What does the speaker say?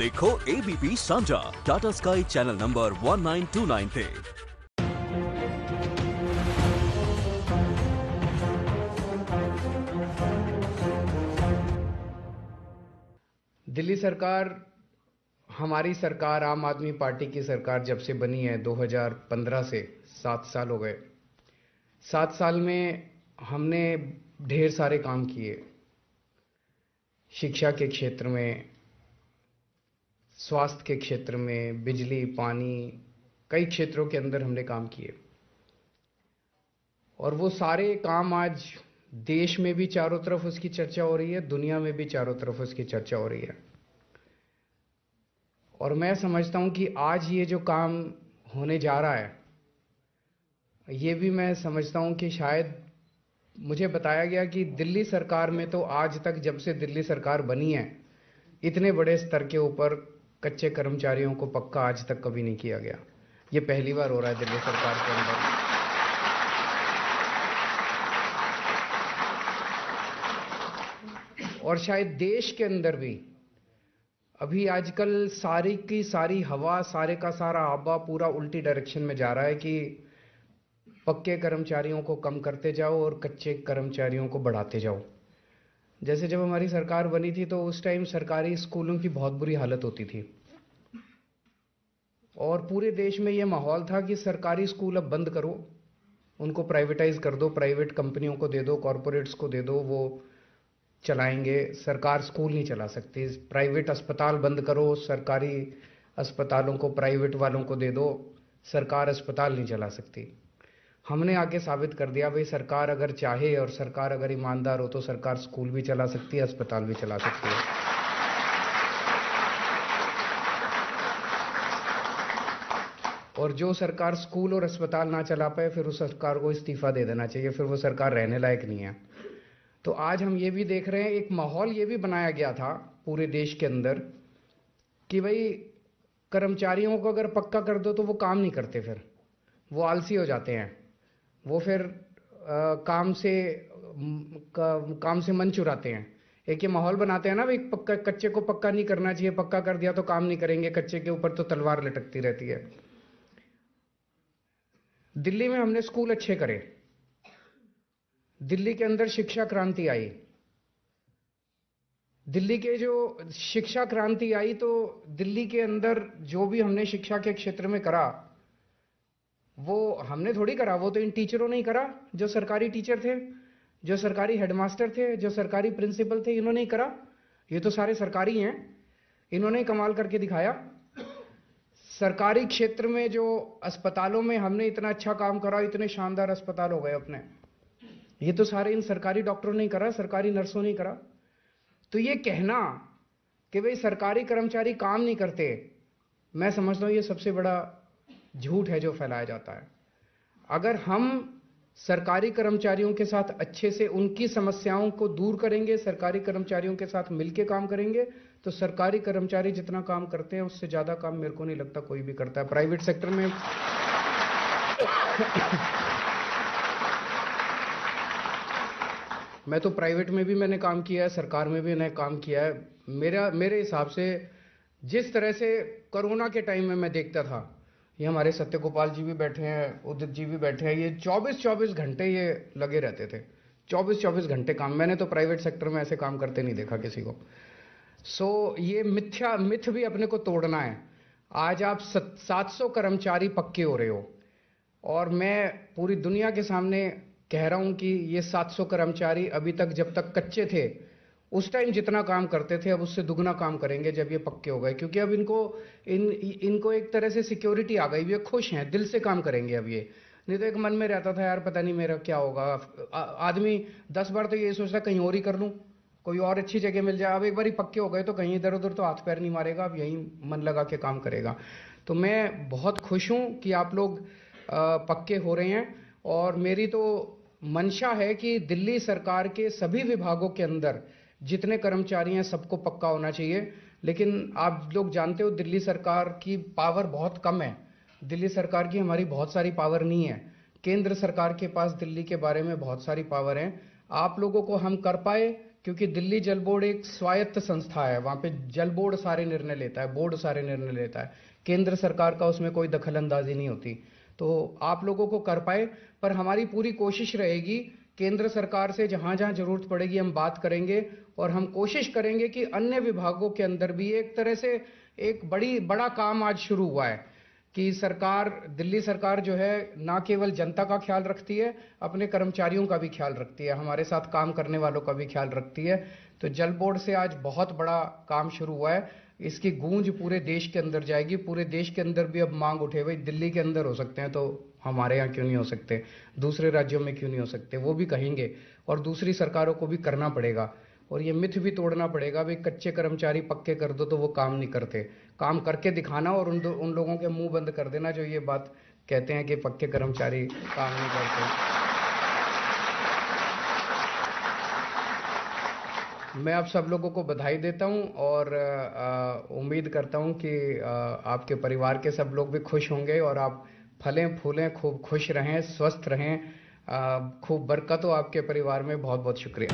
देखो ABP सांझा Tata sky channel number 1929 पे। दिल्ली सरकार, हमारी सरकार, आम आदमी पार्टी की सरकार जब से बनी है 2015 से 7 साल हो गए। 7 साल में हमने ढेर सारे काम किए। शिक्षा के क्षेत्र में, स्वास्थ्य के क्षेत्र में, बिजली, पानी, कई क्षेत्रों के अंदर हमने काम किए। और वो सारे काम आज देश में भी चारों तरफ उसकी चर्चा हो रही है, दुनिया में भी चारों तरफ उसकी चर्चा हो रही है। और मैं समझता हूं कि आज ये जो काम होने जा रहा है, ये भी मैं समझता हूं कि शायद मुझे बताया गया कि दिल्ली सरकार में तो आज तक, जब से दिल्ली सरकार बनी है, इतने बड़े स्तर के ऊपर कच्चे कर्मचारियों को पक्का आज तक कभी नहीं किया गया। ये पहली बार हो रहा है दिल्ली सरकार के अंदर। और शायद देश के अंदर भी अभी आजकल सारी की सारी हवा, सारे का सारा आबा पूरा उल्टी डायरेक्शन में जा रहा है कि पक्के कर्मचारियों को कम करते जाओ और कच्चे कर्मचारियों को बढ़ाते जाओ। जैसे जब हमारी सरकार बनी थी तो उस टाइम सरकारी स्कूलों की बहुत बुरी हालत होती थी और पूरे देश में ये माहौल था कि सरकारी स्कूल अब बंद करो, उनको प्राइवेटाइज कर दो, प्राइवेट कंपनियों को दे दो, कॉरपोरेट्स को दे दो, वो चलाएंगे, सरकार स्कूल नहीं चला सकती। प्राइवेट अस्पताल बंद करो, सरकारी अस्पतालों को प्राइवेट वालों को दे दो, सरकार अस्पताल नहीं चला सकती। हमने आके साबित कर दिया भाई, सरकार अगर चाहे और सरकार अगर ईमानदार हो तो सरकार स्कूल भी चला सकती है, अस्पताल भी चला सकती है। और जो सरकार स्कूल और अस्पताल ना चला पाए, फिर उस सरकार को इस्तीफा दे देना चाहिए, फिर वो सरकार रहने लायक नहीं है। तो आज हम ये भी देख रहे हैं, एक माहौल ये भी बनाया गया था पूरे देश के अंदर कि भाई कर्मचारियों को अगर पक्का कर दो तो वो काम नहीं करते, फिर वो आलसी हो जाते हैं, वो फिर काम से मन चुराते हैं। एक ये माहौल बनाते हैं ना भाई, पक्का कच्चे को पक्का नहीं करना चाहिए, पक्का कर दिया तो काम नहीं करेंगे, कच्चे के ऊपर तो तलवार लटकती रहती है। दिल्ली में हमने स्कूल अच्छे करे, दिल्ली के अंदर शिक्षा क्रांति आई। दिल्ली के जो शिक्षा क्रांति आई तो दिल्ली के अंदर जो भी हमने शिक्षा के क्षेत्र में करा, वो हमने थोड़ी करा, वो तो इन टीचरों ने ही करा, जो सरकारी टीचर थे, जो सरकारी हेडमास्टर थे, जो सरकारी प्रिंसिपल थे, इन्होंने ही करा। ये तो सारे सरकारी हैं, इन्होंने ही कमाल करके दिखाया। सरकारी क्षेत्र में जो अस्पतालों में हमने इतना अच्छा काम करा, इतने शानदार अस्पताल हो गए अपने, ये तो सारे इन सरकारी डॉक्टरों ने करा, सरकारी नर्सों ने करा। तो ये कहना कि भाई सरकारी कर्मचारी काम नहीं करते, मैं समझता हूं ये सबसे बड़ा झूठ है जो फैलाया जाता है। अगर हम सरकारी कर्मचारियों के साथ अच्छे से उनकी समस्याओं को दूर करेंगे, सरकारी कर्मचारियों के साथ मिलकर काम करेंगे, तो सरकारी कर्मचारी जितना काम करते हैं उससे ज्यादा काम मेरे को नहीं लगता कोई भी करता है प्राइवेट सेक्टर में। मैं तो प्राइवेट में भी मैंने काम किया है, सरकार में भी मैंने काम किया है। मेरे हिसाब से जिस तरह से कोरोना के टाइम में मैं देखता था, ये हमारे सत्य गोपाल जी भी बैठे हैं, उदित जी भी बैठे हैं, ये 24-24 घंटे ये लगे रहते थे, 24-24 घंटे काम। मैंने तो प्राइवेट सेक्टर में ऐसे काम करते नहीं देखा किसी को। ये मिथ भी अपने को तोड़ना है। आज आप 700 कर्मचारी पक्के हो रहे हो और मैं पूरी दुनिया के सामने कह रहा हूं कि ये 700 कर्मचारी अभी तक, जब तक कच्चे थे उस टाइम जितना काम करते थे, अब उससे दुगना काम करेंगे जब ये पक्के हो गए, क्योंकि अब इनको एक तरह से सिक्योरिटी आ गई, ये खुश हैं, दिल से काम करेंगे अब ये। नहीं तो एक मन में रहता था यार पता नहीं मेरा क्या होगा। आदमी 10 बार तो ये सोचता कहीं और ही कर लूं, कोई और अच्छी जगह मिल जाए। अब एक बार ही पक्के हो गए तो कहीं इधर उधर तो हाथ पैर नहीं मारेगा, अब यहीं मन लगा के काम करेगा। तो मैं बहुत खुश हूं कि आप लोग पक्के हो रहे हैं और मेरी तो मंशा है कि दिल्ली सरकार के सभी विभागों के अंदर जितने कर्मचारी हैं सबको पक्का होना चाहिए। लेकिन आप लोग जानते हो दिल्ली सरकार की पावर बहुत कम है, दिल्ली सरकार की हमारी बहुत सारी पावर नहीं है। केंद्र सरकार के पास दिल्ली के बारे में बहुत सारी पावर है। आप लोगों को हम कर पाए क्योंकि दिल्ली जल बोर्ड एक स्वायत्त संस्था है, वहां पे जल बोर्ड सारे निर्णय लेता है, बोर्ड सारे निर्णय लेता है, केंद्र सरकार का उसमें कोई दखल अंदाजी नहीं होती। तो आप लोगों को कर पाए, पर हमारी पूरी कोशिश रहेगी, केंद्र सरकार से जहां जहां जरूरत पड़ेगी हम बात करेंगे, और हम कोशिश करेंगे कि अन्य विभागों के अंदर भी एक तरह से एक बड़ा काम आज शुरू हुआ है कि सरकार, दिल्ली सरकार जो है ना केवल जनता का ख्याल रखती है, अपने कर्मचारियों का भी ख्याल रखती है, हमारे साथ काम करने वालों का भी ख्याल रखती है। तो जल बोर्ड से आज बहुत बड़ा काम शुरू हुआ है, इसकी गूंज पूरे देश के अंदर जाएगी। पूरे देश के अंदर भी अब मांग उठे, भाई दिल्ली के अंदर हो सकते हैं तो हमारे यहाँ क्यों नहीं हो सकते, दूसरे राज्यों में क्यों नहीं हो सकते, वो भी कहेंगे, और दूसरी सरकारों को भी करना पड़ेगा। और ये मिथ भी तोड़ना पड़ेगा, भाई कच्चे कर्मचारी पक्के कर दो तो वो काम नहीं करते, काम करके दिखाना, और उन लोगों के मुंह बंद कर देना जो ये बात कहते हैं कि पक्के कर्मचारी काम नहीं करते। मैं आप सब लोगों को बधाई देता हूं, और उम्मीद करता हूं कि आपके परिवार के सब लोग भी खुश होंगे, और आप फलें फूलें, खूब खुश रहें, स्वस्थ रहें, खूब बरकत हो आपके परिवार में। बहुत बहुत शुक्रिया।